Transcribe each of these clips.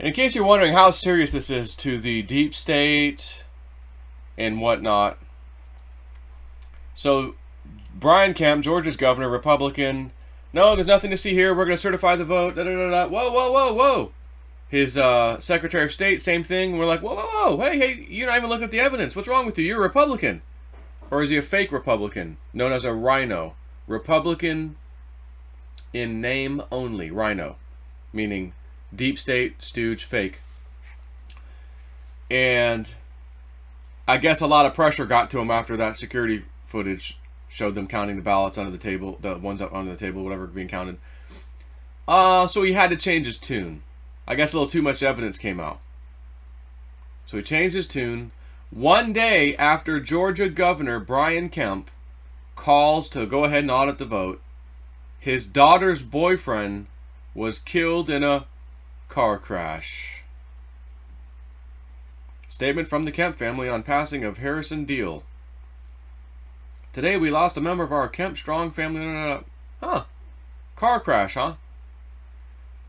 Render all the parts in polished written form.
In case you're wondering how serious this is to the deep state and whatnot, so Brian Kemp, Georgia's governor, Republican, no, there's nothing to see here, we're going to certify the vote, da da da da, whoa, whoa, whoa, whoa. His Secretary of State, same thing, we're like, whoa, whoa, whoa, hey, you're not even looking at the evidence, what's wrong with you, you're a Republican. Or is he a fake Republican, known as a rhino? Republican in name only, rhino, meaning deep state, stooge, fake. And I guess a lot of pressure got to him after that security footage showed them counting the ballots under the table, the ones up under the table, whatever being counted. So he had to change his tune. I guess a little too much evidence came out. So he changed his tune. One day after Georgia Governor Brian Kemp calls to go ahead and audit the vote, his daughter's boyfriend was killed in a car crash. Statement from the Kemp family on passing of Harrison Deal. Today we lost a member of our Kemp Strong family. Huh. Car crash, huh?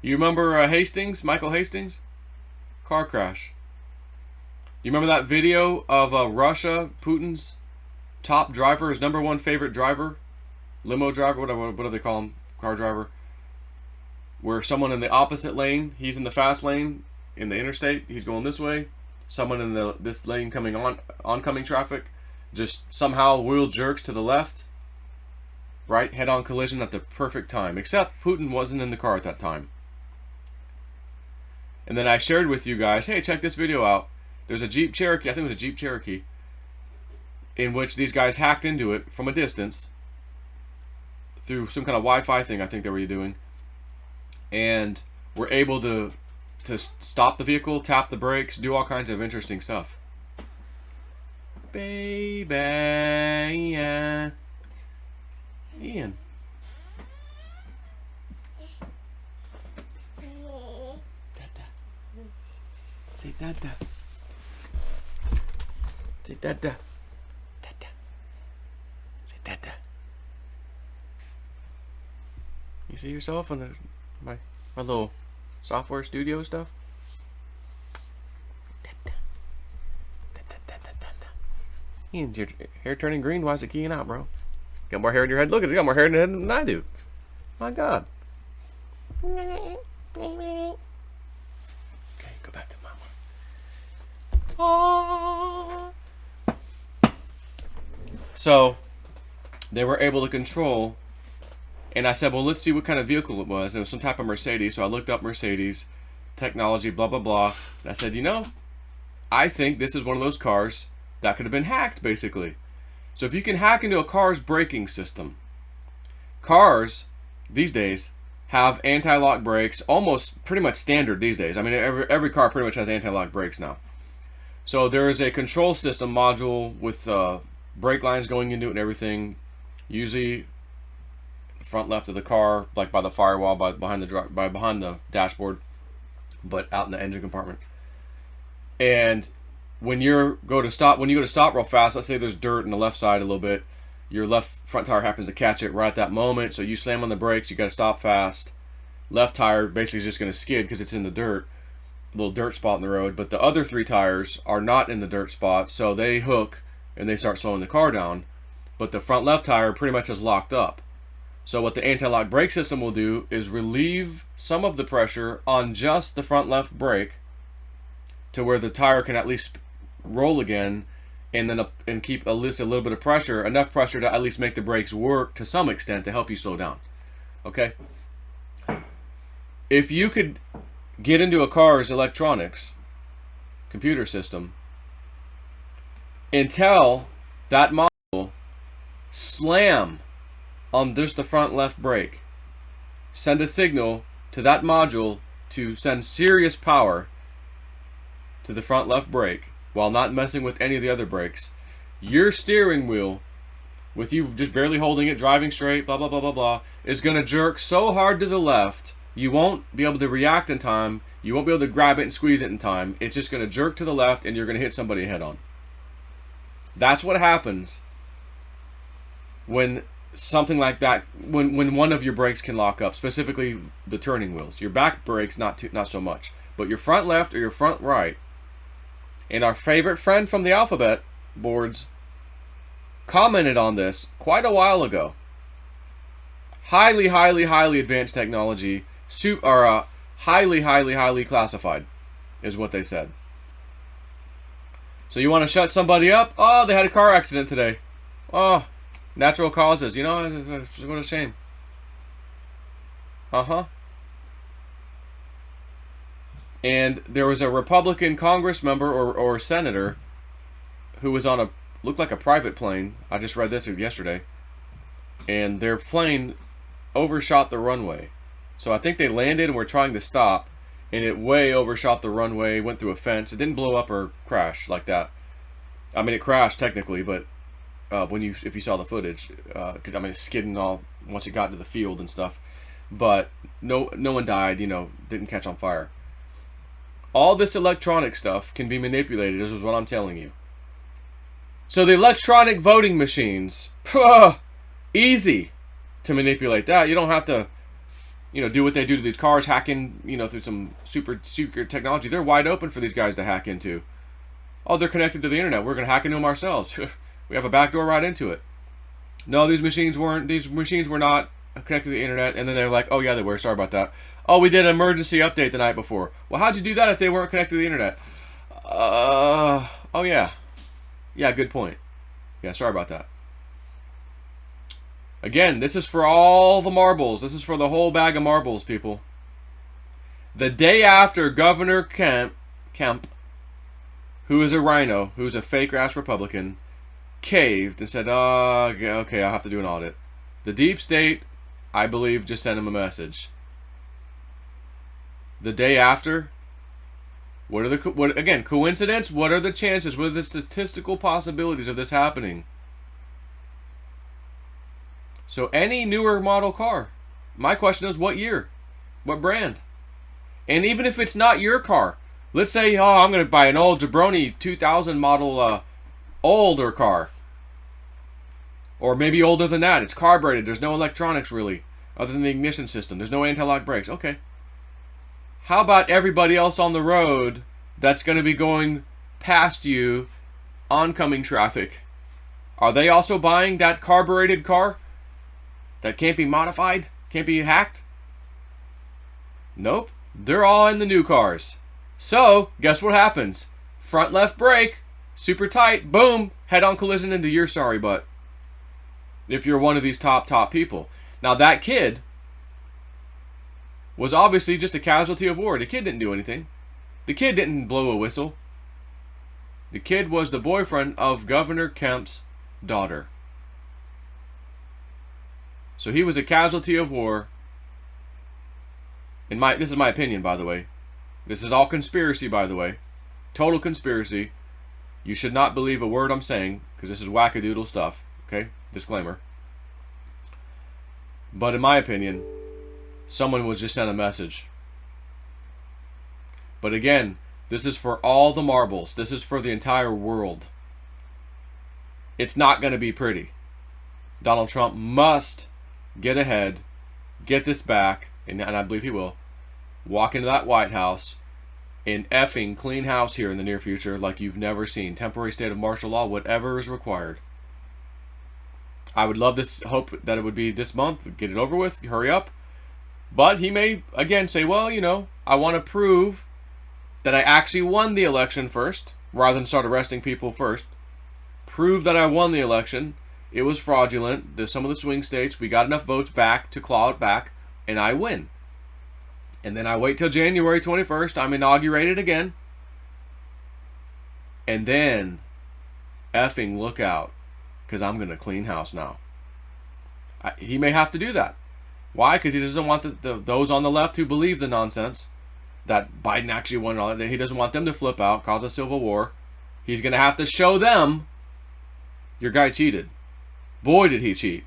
You remember Hastings? Michael Hastings? Car crash. You remember that video of Russia, Putin's top driver, his number one favorite driver? Limo driver, whatever, what do they call him? Car driver. Where someone in the opposite lane, he's in the fast lane, in the interstate, he's going this way. Someone in this lane coming oncoming traffic, just somehow wheel jerks to the left. Right? Head-on collision at the perfect time. Except Putin wasn't in the car at that time. And then I shared with you guys, hey, check this video out. There's a Jeep Cherokee, I think it was a Jeep Cherokee, in which these guys hacked into it from a distance through some kind of Wi-Fi thing I think they were doing, and were able to stop the vehicle, tap the brakes, do all kinds of interesting stuff. Baby, yeah. Ian. Dada. Say dada. Say dada. Dada. Say dada. You see yourself on my little software studio stuff? Dada. Dada, dada, dada. Ian's your hair turning green. Why is it keying out, bro? Got more hair in your head? Look, it's got more hair in your head than I do. My God. Okay, go back to mama. So, they were able to control, and I said, well, let's see what kind of vehicle it was. It was some type of Mercedes, so I looked up Mercedes, technology, blah, blah, blah. And I said, you know, I think this is one of those cars that could have been hacked, basically. So if you can hack into a car's braking system, cars these days have anti-lock brakes, almost pretty much standard these days. I mean, every car pretty much has anti-lock brakes now. So there is a control system module with brake lines going into it and everything, usually the front left of the car, like by the firewall, behind the dashboard, but out in the engine compartment. And when you go to stop real fast, let's say there's dirt on the left side a little bit, your left front tire happens to catch it right at that moment, so you slam on the brakes, you got to stop fast. Left tire basically is just going to skid because it's in the dirt, a little dirt spot in the road, but the other three tires are not in the dirt spot, so they hook and they start slowing the car down, but the front left tire pretty much is locked up. So what the anti-lock brake system will do is relieve some of the pressure on just the front left brake to where the tire can at least roll again, and then keep at least a little bit of pressure, enough pressure to at least make the brakes work to some extent to help you slow down. Okay? If you could get into a car's electronics computer system and tell that module slam on just the front left brake, send a signal to that module to send serious power to the front left brake while not messing with any of the other brakes, your steering wheel, with you just barely holding it, driving straight, blah, blah, blah, blah, blah, is going to jerk so hard to the left, you won't be able to react in time, you won't be able to grab it and squeeze it in time, it's just going to jerk to the left and you're going to hit somebody head on. That's what happens when something like that, when one of your brakes can lock up, specifically the turning wheels. Your back brakes, not so much. but your front left or your front right. And our favorite friend from the alphabet boards commented on this quite a while ago. Highly, highly, highly advanced technology, highly classified, is what they said. So you want to shut somebody up? Oh, they had a car accident today. Oh, natural causes. You know, what a shame. And there was a Republican Congress member or senator who was on looked like a private plane. I just read this yesterday. And their plane overshot the runway. So I think they landed and were trying to stop, and it way overshot the runway, went through a fence. It didn't blow up or crash like that. I mean, it crashed technically, but if you saw the footage, because I mean, it's skidding all once it got into the field and stuff. But no one died. You know, didn't catch on fire. All this electronic stuff can be manipulated, is what I'm telling you. So the electronic voting machines, easy to manipulate that. You don't have to, do what they do to these cars, hacking, through some super secret technology. They're wide open for these guys to hack into. Oh, they're connected to the internet. We're going to hack into them ourselves. We have a backdoor right into it. No, these machines were not connected to the internet. And then they're like, oh yeah, they were. Sorry about that. Oh, we did an emergency update the night before. Well, how'd you do that if they weren't connected to the internet? Oh yeah. Yeah, good point. Yeah, sorry about that. Again, this is for all the marbles. This is for the whole bag of marbles, people. The day after Governor Kemp, who is a rhino, who's a fake-ass Republican, caved and said, okay, I'll have to do an audit. The deep state, I believe, just sent him a message. The day after, again, coincidence? What are the chances? What are the statistical possibilities of this happening? So any newer model car, my question is, what year? What brand? And even if it's not your car, let's say, I'm going to buy an old Jabroni 2000 model older car. Or maybe older than that. It's carbureted. There's no electronics really, other than the ignition system. There's no anti-lock brakes. Okay. How about everybody else on the road that's going to be going past you, oncoming traffic? Are they also buying that carbureted car that can't be modified, can't be hacked? Nope. They're all in the new cars. So, guess what happens? Front left brake, super tight, boom, head-on collision into your sorry butt. If you're one of these top people. Now, that kid was obviously just a casualty of war. The kid didn't do anything. The kid didn't blow a whistle. The kid was the boyfriend of Governor Kemp's daughter. So he was a casualty of war. This is my opinion, by the way. This is all conspiracy, by the way. Total conspiracy. You should not believe a word I'm saying, because this is wackadoodle stuff. Okay? Disclaimer. But in my opinion, someone was just sent a message. But again, this is for all the marbles. This is for the entire world. It's not going to be pretty. Donald Trump must get ahead, get this back, and I believe he will, walk into that White House and effing clean house here in the near future like you've never seen. Temporary state of martial law, whatever is required. I would love this, hope that it would be this month, get it over with, hurry up. But he may, again, say, well, I want to prove that I actually won the election first, rather than start arresting people first. Prove that I won the election. It was fraudulent. There's some of the swing states, we got enough votes back to claw it back, and I win. And then I wait till January 21st, I'm inaugurated again. And then, effing look out, because I'm going to clean house now. He may have to do that. Why? Because he doesn't want those on the left who believe the nonsense that Biden actually won all that. He doesn't want them to flip out, cause a civil war. He's going to have to show them, your guy cheated. Boy, did he cheat.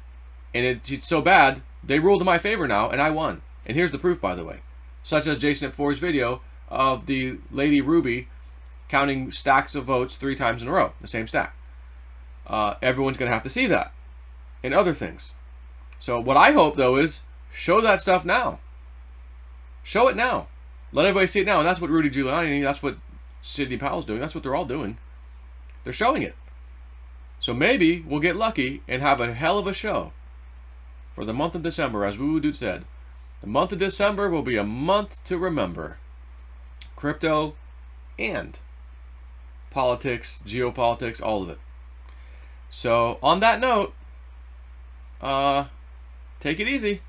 And it's so bad, they ruled in my favor now, and I won. And here's the proof, by the way. Such as JSnip4's video of the Lady Ruby counting stacks of votes 3 times in a row, the same stack. Everyone's going to have to see that. And other things. So what I hope, though, is show that stuff now. Show it now. Let everybody see it now. And that's what Rudy Giuliani, that's what Sidney Powell's doing. That's what they're all doing. They're showing it. So maybe we'll get lucky and have a hell of a show for the month of December, as Woo Dude said. The month of December will be a month to remember. Crypto and politics, geopolitics, all of it. So on that note, take it easy.